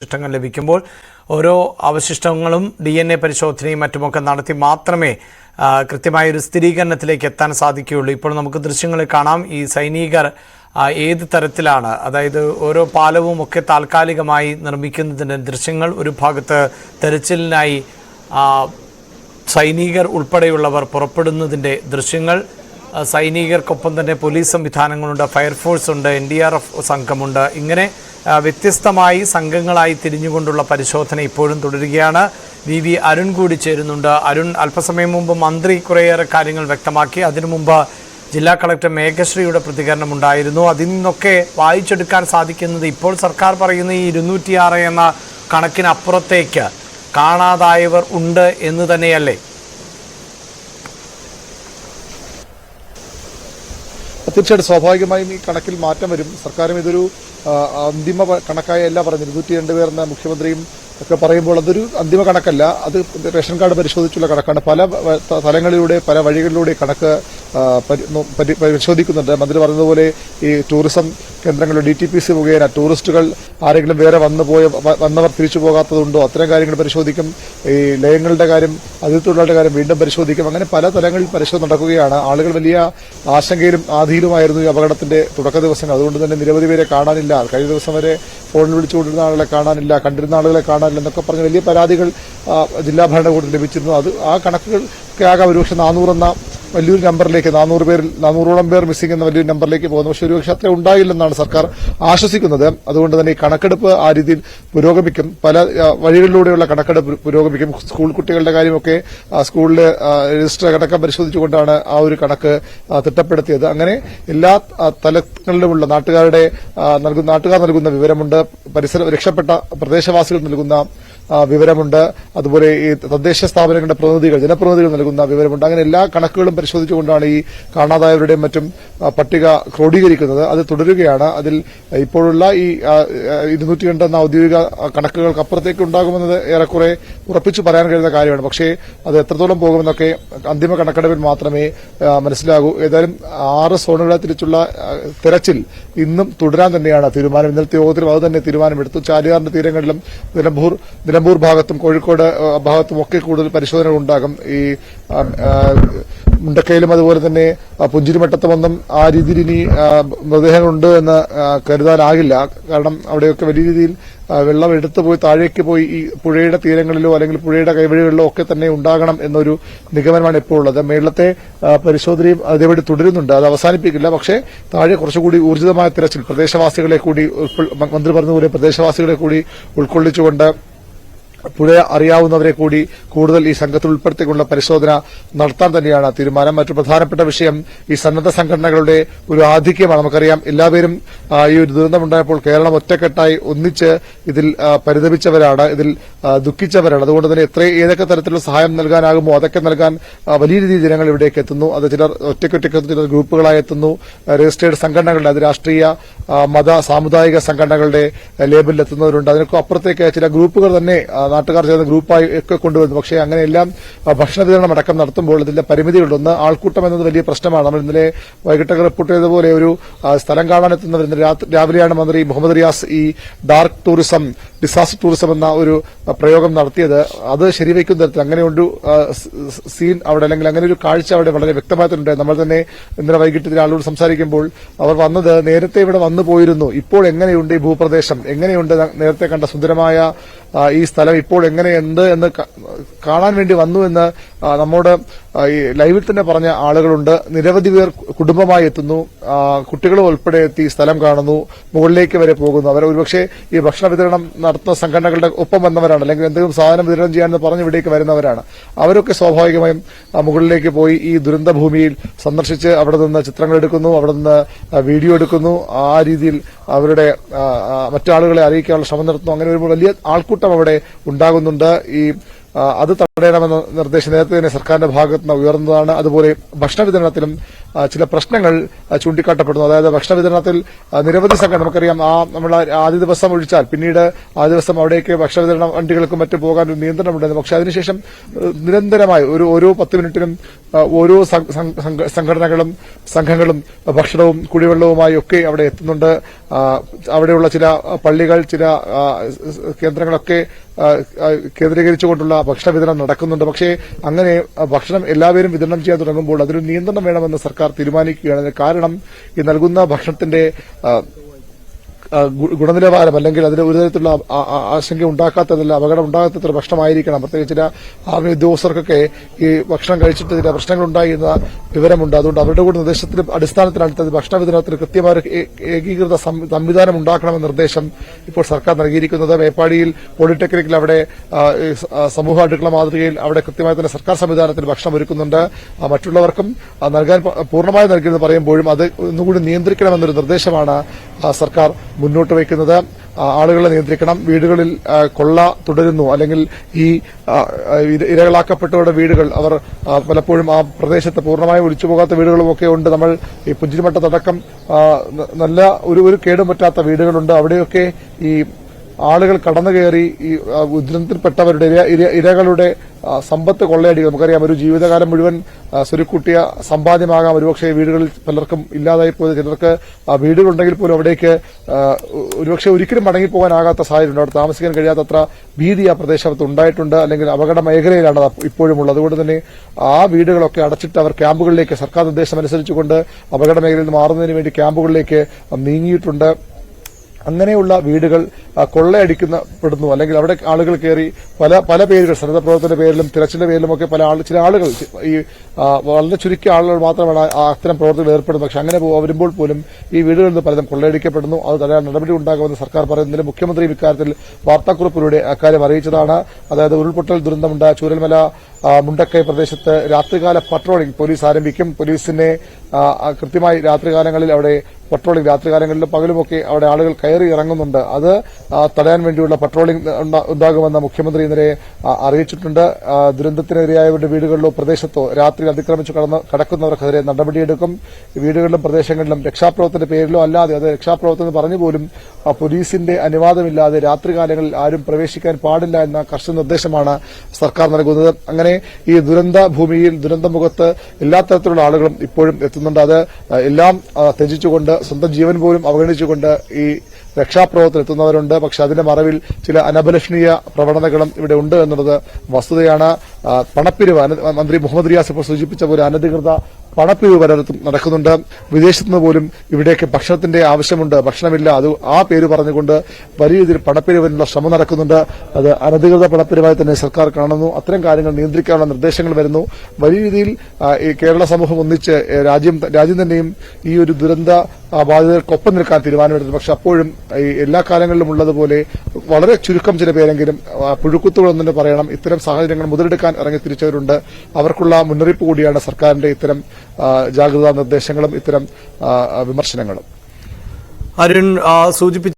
അവശിഷ്ടങ്ങൾ ലഭിക്കുമ്പോൾ ഓരോ അവശിഷ്ടങ്ങളും DNA പരിശോധനയും മറ്റുമൊക്കെ നടത്തി മാത്രമേ കൃത്യമായൊരു സ്ഥിരീകരണത്തിലേക്ക് എത്താൻ സാധിക്കുകയുള്ളൂ. ഇപ്പോൾ നമുക്ക് ദൃശ്യങ്ങൾ കാണാം. ഈ സൈനികർ ഏത് തരത്തിലാണ്, അതായത് ഓരോ പാലവും ഒക്കെ താൽക്കാലികമായി നിർമ്മിക്കുന്നതിൻ്റെ ദൃശ്യങ്ങൾ, ഒരു ഭാഗത്ത് തെരച്ചിലിനായി സൈനികർ ഉൾപ്പെടെയുള്ളവർ പുറപ്പെടുന്നതിൻ്റെ ദൃശ്യങ്ങൾ, സൈനികർക്കൊപ്പം തന്നെ പോലീസ് സംവിധാനങ്ങളുണ്ട്, ഫയർഫോഴ്സ് ഉണ്ട്, NDRF സംഘമുണ്ട്. ഇങ്ങനെ വ്യത്യസ്തമായി സംഘങ്ങളായി തിരിഞ്ഞുകൊണ്ടുള്ള പരിശോധന ഇപ്പോഴും തുടരുകയാണ്. VV അരുൺ കൂടി ചേരുന്നുണ്ട്. അരുൺ, അല്പസമയം മുമ്പ് മന്ത്രി കുറേയേറെ കാര്യങ്ങൾ വ്യക്തമാക്കി. അതിനു മുമ്പ് ജില്ലാ കളക്ടർ മേഘശ്രീയുടെ പ്രതികരണം ഉണ്ടായിരുന്നു. അതിൽ നിന്നൊക്കെ വായിച്ചെടുക്കാൻ സാധിക്കുന്നത് ഇപ്പോൾ സർക്കാർ പറയുന്ന ഈ 206 എന്ന കണക്കിനപ്പുറത്തേക്ക് കാണാതായവർ ഉണ്ട് എന്ന് തന്നെയല്ലേ? തീർച്ചയായിട്ടും സ്വാഭാവികമായും ഈ കണക്കിൽ മാറ്റം വരും. സർക്കാരും ഇതൊരു അന്തിമ കണക്കായല്ല പറഞ്ഞത്. 202 പേർ എന്ന മുഖ്യമന്ത്രിയും ഒക്കെ പറയുമ്പോൾ അതൊരു അന്തിമ കണക്കല്ല, അത് റേഷൻ കാർഡ് പരിശോധിച്ചുള്ള കണക്കാണ്. പല തലങ്ങളിലൂടെ പല വഴികളിലൂടെ കണക്ക് പരിശോധിക്കുന്നുണ്ട്. മന്ത്രി പറഞ്ഞതുപോലെ ഈ ടൂറിസം കേന്ദ്രങ്ങളിൽ DTPC മുഖേന ടൂറിസ്റ്റുകൾ ആരെങ്കിലും വേറെ വന്നവർ തിരിച്ചു പോകാത്തതുണ്ടോ, അത്തരം കാര്യങ്ങൾ പരിശോധിക്കും. ഈ ലയങ്ങളുടെ കാര്യം, അതിർത്തിയുള്ള കാര്യം വീണ്ടും പരിശോധിക്കും. അങ്ങനെ പല തലങ്ങളിൽ പരിശോധന നടക്കുകയാണ്. ആളുകൾ വലിയ ആശങ്കയിലും ആധിയിലുമായിരുന്നു ഈ അപകടത്തിന്റെ തുടക്ക ദിവസങ്ങൾ. അതുകൊണ്ട് തന്നെ നിരവധി പേരെ കാണാനില്ല. കഴിഞ്ഞ ദിവസം വരെ ഫോണിൽ വിളിച്ചുകൊണ്ടിരുന്ന ആളുകളെ കാണാനില്ല, കണ്ടിരുന്ന ആളുകളെ കാണാനില്ല എന്നൊക്കെ പറഞ്ഞ് വലിയ പരാതികൾ ജില്ലാ ഭരണകൂടത്തിൽ ലഭിച്ചിരുന്നു. അത് ആ കണക്കുകൾക്ക് ആകാം ഒരുപക്ഷെ 400 എന്ന വലിയൊരു നമ്പറിലേക്ക്, 400ഓളം പേർ മിസ്സിംഗ് എന്ന വലിയൊരു നമ്പറിലേക്ക് പോകുന്നു. പക്ഷേ ഒരുപക്ഷെ അത്ര ഉണ്ടായില്ലെന്നാണ് സർക്കാർ ആശ്വസിക്കുന്നത്. അതുകൊണ്ട് തന്നെ ഈ കണക്കെടുപ്പ് ആ രീതിയിൽ പുരോഗമിക്കും. പല വഴികളിലൂടെയുള്ള കണക്കെടുപ്പ് പുരോഗമിക്കും. സ്കൂൾ കുട്ടികളുടെ കാര്യമൊക്കെ സ്കൂളിലെ രജിസ്റ്റർ അടക്കം പരിശോധിച്ചുകൊണ്ടാണ് ആ ഒരു കണക്ക് തിട്ടപ്പെടുത്തിയത്. അങ്ങനെ എല്ലാ തലങ്ങളിലുമുള്ള നാട്ടുകാർ നൽകുന്ന വിവരമുണ്ട്, രക്ഷപ്പെട്ട പ്രദേശവാസികൾ നൽകുന്ന വിവരമുണ്ട്, അതുപോലെ ഈ തദ്ദേശ സ്ഥാപനങ്ങളുടെ ജനപ്രതിനിധികൾ നൽകുന്ന വിവരമുണ്ട്. അങ്ങനെ എല്ലാ കണക്കുകളും പരിശോധിച്ചുകൊണ്ടാണ് ഈ കാണാതായവരുടെയും മറ്റും പട്ടിക ക്രോഡീകരിക്കുന്നത്. അത് തുടരുകയാണ്. അതിൽ ഇപ്പോഴുള്ള ഈ 202 എന്ന ഔദ്യോഗിക കണക്കുകൾക്ക് അപ്പുറത്തേക്ക് ഉണ്ടാകുമെന്നത് ഏറെക്കുറെ ഉറപ്പിച്ചു പറയാൻ കഴിയുന്ന കാര്യമാണ്. പക്ഷേ അത് എത്രത്തോളം പോകുമെന്നൊക്കെ അന്തിമ കണക്കെടുപ്പിൽ മാത്രമേ മനസ്സിലാകൂ. ഏതായാലും 6 സോണുകളെ തിരിച്ചുള്ള തെരച്ചിൽ ഇന്നും തുടരാൻ തന്നെയാണ് തീരുമാനം. ഇന്നലത്തെ യോഗത്തിലും അത് തന്നെ തീരുമാനമെടുത്തു. ചാലിയാറിന്റെ തീരങ്ങളിലും നിലമ്പൂർ ഭാഗത്തും കോഴിക്കോട് ഭാഗത്തും ഒക്കെ കൂടുതൽ പരിശോധനകൾ ഉണ്ടാകും. ഈ മുണ്ടക്കയിലും അതുപോലെ തന്നെ പുഞ്ചിരിമട്ടത്തുമൊന്നും ആ രീതിയിൽ ഇനി മൃതദേഹങ്ങളുണ്ട് എന്ന് കരുതാനാകില്ല. കാരണം അവിടെയൊക്കെ വലിയ രീതിയിൽ വെള്ളം എടുത്തു പോയി താഴേക്ക് പോയി ഈ പുഴയുടെ തീരങ്ങളിലോ അല്ലെങ്കിൽ പുഴയുടെ കൈവഴികളിലോ ഒക്കെ തന്നെ ഉണ്ടാകണം എന്നൊരു നിഗമനമാണ് ഇപ്പോൾ ഉള്ളത്. മേളത്തെ പരിശോധനയും അതേപടി തുടരുന്നുണ്ട്, അത് അവസാനിപ്പിക്കില്ല. പക്ഷേ താഴെ കുറച്ചുകൂടി ഊർജിതമായ തിരച്ചിൽ, പ്രദേശവാസികളെ കൂടി മന്ത്രി പറഞ്ഞതുപോലെ പ്രദേശവാസികളെ കൂടി ഉൾക്കൊള്ളിച്ചുകൊണ്ട് പുഴ അറിയാവുന്നവരെ കൂടി കൂടുതൽ ഈ സംഘത്തിൽ ഉൾപ്പെടുത്തിക്കൊണ്ടുള്ള പരിശോധന നടത്താൻ തന്നെയാണ് തീരുമാനം. മറ്റു പ്രധാനപ്പെട്ട വിഷയം ഈ സന്നദ്ധ സംഘടനകളുടെ ഒരു ആധിക്യമാണ്. നമുക്കറിയാം, എല്ലാവരും ഈ ഒരു ദുരന്തമുണ്ടായപ്പോൾ കേരളം ഒറ്റക്കെട്ടായി ഒന്നിച്ച് ഇതിൽ പരിതപിച്ചവരാണ്, ഇതിൽ ദുഃഖിച്ചവരാണ്. അതുകൊണ്ട് തന്നെ ഏതൊക്കെ തരത്തിലുള്ള സഹായം നൽകാനാകുമോ അതൊക്കെ നൽകാൻ വലിയ രീതിയിൽ ജനങ്ങൾ ഇവിടേക്ക് എത്തുന്നു. അത് ചിലർ ഒറ്റയ്ക്കൊറ്റയ്ക്ക്, ചിലർ ഗ്രൂപ്പുകളായി എത്തുന്നു. രജിസ്റ്റേർഡ് സംഘടനകളുടെ, അത് രാഷ്ട്രീയ മത സാമുദായിക സംഘടനകളുടെ ലേബലിൽ എത്തുന്നവരുണ്ട്. അതിനൊക്കെ അപ്പുറത്തേക്ക് ചില ഗ്രൂപ്പുകൾ തന്നെ നാട്ടുകാർ ചേർന്ന് ഗ്രൂപ്പായി ഒക്കെ കൊണ്ടുവരുന്നു. പക്ഷേ അങ്ങനെയെല്ലാം ഭക്ഷണ വിതരണം അടക്കം നടത്തുമ്പോൾ ഇതിന്റെ പരിമിതികളുണ്ട്. ഒന്ന്, ആൾക്കൂട്ടം എന്നത് വലിയ പ്രശ്നമാണ്. നമ്മൾ ഇന്നലെ വൈകിട്ടൊക്കെ റിപ്പോർട്ട് ചെയ്തതുപോലെ ഒരു സ്ഥലം കാണാനെത്തുന്നവർ, രാവിലെയാണ് മന്ത്രി മുഹമ്മദ് റിയാസ് ഈ ഡാർക്ക് ടൂറിസം, ഡിസാസ്റ്റർ ടൂറിസം എന്ന ഒരു പ്രയോഗം നടത്തിയത്. അത് ശരിവയ്ക്കുന്ന തരത്തിൽ അങ്ങനെ ഒരു സീൻ അവിടെ, അല്ലെങ്കിൽ അങ്ങനെ ഒരു കാഴ്ച അവിടെ വളരെ വ്യക്തമായിട്ടുണ്ട്. നമ്മൾ തന്നെ ഇന്നലെ വൈകിട്ട് ഇതിൽ ആളോട് സംസാരിക്കുമ്പോൾ അവർ വന്നത് നേരത്തെ ഇവിടെ വന്നു പോയിരുന്നു, ഇപ്പോൾ എങ്ങനെയുണ്ട് ഈ ഭൂപ്രദേശം, എങ്ങനെയുണ്ട് നേരത്തെ കണ്ട സുന്ദരമായ ഈ സ്ഥലം ഇപ്പോൾ എങ്ങനെയുണ്ട് എന്ന് കാണാൻ വേണ്ടി വന്നു എന്ന് നമ്മോട് ഈ ലൈവിൽ തന്നെ പറഞ്ഞ ആളുകളുണ്ട്. നിരവധി പേർ കുടുംബമായി എത്തുന്നു, കുട്ടികളും ഉൾപ്പെടെ എത്തി സ്ഥലം കാണുന്നു, മുകളിലേക്ക് വരെ പോകുന്നു. അവർ ഒരുപക്ഷെ ഈ ഭക്ഷണ വിതരണം നടത്തുന്ന സംഘടനകളുടെ ഒപ്പം വന്നവരാണ്, അല്ലെങ്കിൽ എന്തെങ്കിലും സാധനം വിതരണം ചെയ്യാനെന്ന് പറഞ്ഞ് ഇവിടേക്ക് വരുന്നവരാണ്. അവരൊക്കെ സ്വാഭാവികമായും മുകളിലേക്ക് പോയി ഈ ദുരന്ത ഭൂമിയിൽ സന്ദർശിച്ച് അവിടെ നിന്ന് ചിത്രങ്ങൾ എടുക്കുന്നു, അവിടെ നിന്ന് വീഡിയോ എടുക്കുന്നു. ആ രീതിയിൽ അവരുടെ മറ്റാളുകളെ അറിയിക്കാനുള്ള ശ്രമം നടത്തുന്നു. അങ്ങനെ വരുമ്പോൾ വലിയ ആൾക്കൂട്ടം അവിടെ ഉണ്ടാകുന്നുണ്ട്. അത് തടയണമെന്ന നിർദ്ദേശം നേരത്തെ തന്നെ സർക്കാരിന്റെ ഭാഗത്ത് നിന്ന് ഉയർന്നതാണ്. അതുപോലെ ഭക്ഷണ വിതരണത്തിലും ചില പ്രശ്നങ്ങൾ ചൂണ്ടിക്കാട്ടപ്പെടുന്നു. അതായത് ഭക്ഷണ വിതരണത്തിൽ നിരവധി സംഘം നമുക്കറിയാം, നമ്മൾ ആദ്യ ദിവസം ഒഴിച്ചാൽ പിന്നീട് ആ ദിവസം അവിടേക്ക് ഭക്ഷണ വിതരണ വണ്ടികൾക്കും മറ്റും പോകാൻ ഒരു നിയന്ത്രണമുണ്ടായിരുന്നു. പക്ഷെ അതിനുശേഷം നിരന്തരമായി ഓരോ 10 മിനിറ്റിനും ഓരോ സംഘങ്ങളും ഭക്ഷണവും കുടിവെള്ളവുമായി ഒക്കെ അവിടെ എത്തുന്നുണ്ട്. അവിടെയുള്ള ചില പള്ളികൾ, ചില കേന്ദ്രങ്ങളൊക്കെ കേന്ദ്രീകരിച്ചുകൊണ്ടുള്ള ഭക്ഷണ വിതരണം നടക്കുന്നുണ്ട്. പക്ഷേ അങ്ങനെ ഭക്ഷണം എല്ലാവരും വിതരണം ചെയ്യാൻ തുടങ്ങുമ്പോൾ അതിനൊരു നിയന്ത്രണം വേണമെന്ന് സർക്കാർ തീരുമാനിക്കുകയാണ്. കാരണം ഈ നൽകുന്ന ഭക്ഷണത്തിന്റെ ഗുണനിലവാരം അല്ലെങ്കിൽ അതിന് ഒരു തരത്തിലുള്ള ആശങ്ക ഉണ്ടാക്കാത്തതല്ല, അപകടം ഉണ്ടാകാത്ത ഭക്ഷണമായിരിക്കണം. പ്രത്യേകിച്ച് ചില ആർമി ഉദ്യോഗസ്ഥർക്കൊക്കെ ഈ ഭക്ഷണം കഴിച്ചിട്ട് ചില പ്രശ്നങ്ങളുണ്ടായി എന്ന വിവരമുണ്ട്. അതുകൊണ്ട് അവരുടെ കൂടെ നിർദ്ദേശത്തിന്റെ അടിസ്ഥാനത്തിലാണ് ഭക്ഷണ വിതരണത്തിന് കൃത്യമായ ഏകീകൃത സംവിധാനം ഉണ്ടാക്കണമെന്ന നിർദ്ദേശം ഇപ്പോൾ സർക്കാർ നൽകിയിരിക്കുന്നത്. മേപ്പാടിയിൽ പോളിടെക്നിക്കിൽ അവിടെ സമൂഹ അടുക്കള മാതൃകയിൽ അവിടെ കൃത്യമായി തന്നെ സർക്കാർ സംവിധാനത്തിൽ ഭക്ഷണം ഒരുക്കുന്നുണ്ട്. മറ്റുള്ളവർക്കും നൽകാൻ പൂർണ്ണമായി നൽകിയെന്ന് പറയുമ്പോഴും അത് ഒന്നുകൂടി നിയന്ത്രിക്കണമെന്നൊരു നിർദ്ദേശമാണ് സർക്കാർ മുന്നോട്ട് വയ്ക്കുന്നത്. ആളുകളെ നിയന്ത്രിക്കണം. വീടുകളിൽ കൊള്ള തുടരുന്നു, അല്ലെങ്കിൽ ഈ ഇരകളാക്കപ്പെട്ടവരുടെ വീടുകൾ അവർ പലപ്പോഴും ആ പ്രദേശത്ത് പൂർണ്ണമായും ഒലിച്ചുപോകാത്ത വീടുകളുമൊക്കെ ഉണ്ട്. നമ്മൾ ഈ പുഞ്ചിരിമട്ടത്തടക്കം നല്ല ഒരു കേടും പറ്റാത്ത വീടുകളുണ്ട്. അവിടെയൊക്കെ ഈ ആളുകൾ കടന്നു കയറി ഈ ദുരന്തത്തിൽപ്പെട്ടവരുടെ ഇരകളുടെ സമ്പത്ത് കൊള്ളയടിക്കുക. നമുക്കറിയാം, ഒരു ജീവിതകാലം മുഴുവൻ സ്വരുക്കൂട്ടിയ സമ്പാദ്യമാകാം ഒരുപക്ഷെ വീടുകളിൽ പലർക്കും ഇല്ലാതായി പോയത്. ചിലർക്ക് വീടുകളുണ്ടെങ്കിൽ പോലും അവിടേക്ക് ഒരുപക്ഷെ ഒരിക്കലും മടങ്ങിപ്പോകാനാകാത്ത സാഹചര്യമുണ്ട്. അവിടെ താമസിക്കാൻ കഴിയാത്തത്ര ഭീതി ആ പ്രദേശത്ത് ഉണ്ടായിട്ടുണ്ട്, അല്ലെങ്കിൽ അപകട മേഖലയിലാണ് ഇപ്പോഴും ഉള്ളത്. അതുകൊണ്ട് തന്നെ ആ വീടുകളൊക്കെ അടച്ചിട്ട് അവർ ക്യാമ്പുകളിലേക്ക്, സർക്കാർ നിർദ്ദേശം അനുസരിച്ചുകൊണ്ട് അപകട മേഖലയിൽ നിന്ന് മാറുന്നതിന് വേണ്ടി ക്യാമ്പുകളിലേക്ക് നീങ്ങിയിട്ടുണ്ട്. അങ്ങനെയുള്ള വീടുകൾ കൊള്ളയടിക്കപ്പെടുന്നു, അല്ലെങ്കിൽ അവിടെ ആളുകൾ കയറി പല പേരുകൾ, സന്നദ്ധ പ്രവർത്തന പേരിലും തിരച്ചിലിന്റെ പേരിലുമൊക്കെ ചില ആളുകൾ, ഈ വളരെ ചുരുക്കിയ ആളുകൾ മാത്രമാണ് അത്തരം പ്രവർത്തനങ്ങൾ ഏർപ്പെടുന്നത്. പക്ഷെ അങ്ങനെ വരുമ്പോൾ പോലും ഈ വീടുകളിൽ നിന്ന് പലതും കൊള്ളയടിക്കപ്പെടുന്നു. അത് തടയാൻ നടപടി ഉണ്ടാകുമെന്ന് സർക്കാർ പറയുന്നതിന് മുഖ്യമന്ത്രിയും ഇക്കാര്യത്തിൽ വാർത്താക്കുറിപ്പിലൂടെ അക്കാര്യം അറിയിച്ചതാണ്. അതായത് ഉരുൾപൊട്ടൽ ദുരന്തമുണ്ടായ ചൂരൽമല മുണ്ടക്കൈ പ്രദേശത്ത് രാത്രികാല പട്രോളിംഗ് പോലീസ് ആരംഭിക്കും. പോലീസിനെ കൃത്യമായി രാത്രികാലങ്ങളിൽ അവിടെ പട്രോളിംഗ്, രാത്രികാലങ്ങളിലും പകലുമൊക്കെ അവിടെ ആളുകൾ കയറി ഇറങ്ങുന്നുണ്ട്. അത് തടയാൻ വേണ്ടിയുള്ള പട്രോളിംഗ് ഉണ്ടാകുമെന്ന് മുഖ്യമന്ത്രി ഇന്നലെ അറിയിച്ചിട്ടുണ്ട്. ദുരന്തത്തിനെതിരായവരുടെ വീടുകളിലോ പ്രദേശത്തോ രാത്രി അതിക്രമിച്ചു കടക്കുന്നവർക്കെതിരെ നടപടിയെടുക്കും. വീടുകളിലും പ്രദേശങ്ങളിലും രക്ഷാപ്രവർത്തനത്തിന്റെ പേരിലോ അല്ലാതെ, അത് രക്ഷാപ്രവർത്തനം പറഞ്ഞുപോലും പോലീസിന്റെ അനുവാദമില്ലാതെ രാത്രികാലങ്ങളിൽ ആരും പ്രവേശിക്കാൻ പാടില്ല എന്ന കർശന നിർദ്ദേശമാണ് സർക്കാർ നൽകുന്നത്. അങ്ങനെ ഈ ദുരന്ത ഭൂമിയിൽ, ദുരന്തമുഖത്ത് എല്ലാ തരത്തിലുള്ള ആളുകളും ഇപ്പോഴും എത്തുന്നുണ്ട്. അത് എല്ലാം ത്യജിച്ചുകൊണ്ട്, സ്വന്തം ജീവൻ പോലും അവഗണിച്ചുകൊണ്ട് ഈ രക്ഷാപ്രവർത്തനം എത്തുന്നവരുണ്ട്. പക്ഷെ അതിന്റെ മറവിൽ ചില അനഭിലഷണീയ പ്രവണതകളും ഇവിടെ ഉണ്ട് എന്നുള്ളത് വസ്തുതയാണ്. പണപ്പിരിവ്, മന്ത്രി മുഹമ്മദ് റിയാസ് ഇപ്പോൾ സൂചിപ്പിച്ച പോലെ അനധികൃത പണപ്പിരിവ് പലയിടത്തും നടക്കുന്നുണ്ട്. വിദേശത്തുനിന്ന് പോലും ഇവിടേക്ക് ഭക്ഷണത്തിന്റെ ആവശ്യമുണ്ട്, ഭക്ഷണമില്ല, അത് ആ പേര് പറഞ്ഞുകൊണ്ട് വലിയ രീതിയിൽ പണപ്പിരിവിനുള്ള ശ്രമം നടക്കുന്നുണ്ട്. അത് അനധികൃത പണപ്പിരിവായി തന്നെ സർക്കാർ കാണുന്നു. അത്തരം കാര്യങ്ങൾ നിയന്ത്രിക്കാനുള്ള നിർദ്ദേശങ്ങൾ വരുന്നു. വലിയ രീതിയിൽ ഈ കേരള സമൂഹം ഒന്നിച്ച് രാജ്യം തന്നെയും ഈ ഒരു ദുരന്ത ബാധിതർക്കൊപ്പം നിൽക്കാൻ തീരുമാനമെടുത്തു. പക്ഷെ അപ്പോഴും ഈ എല്ലാ കാലങ്ങളിലും ഉള്ളതുപോലെ വളരെ ചുരുക്കം ചില പേരെങ്കിലും പുഴുക്കുത്തുകളെന്ന് തന്നെ പറയണം, ഇത്തരം സാഹചര്യങ്ങൾ മുതലെടുക്കാൻ ഇറങ്ങി തിരിച്ചവരുണ്ട്. അവർക്കുള്ള മുന്നറിയിപ്പ് കൂടിയാണ് സർക്കാരിന്റെ ഇത്തരം ജാഗ്രതാ നിർദ്ദേശങ്ങളും ഇത്തരം വിമർശനങ്ങളും. അരുൺ സൂചിപ്പിച്ചു.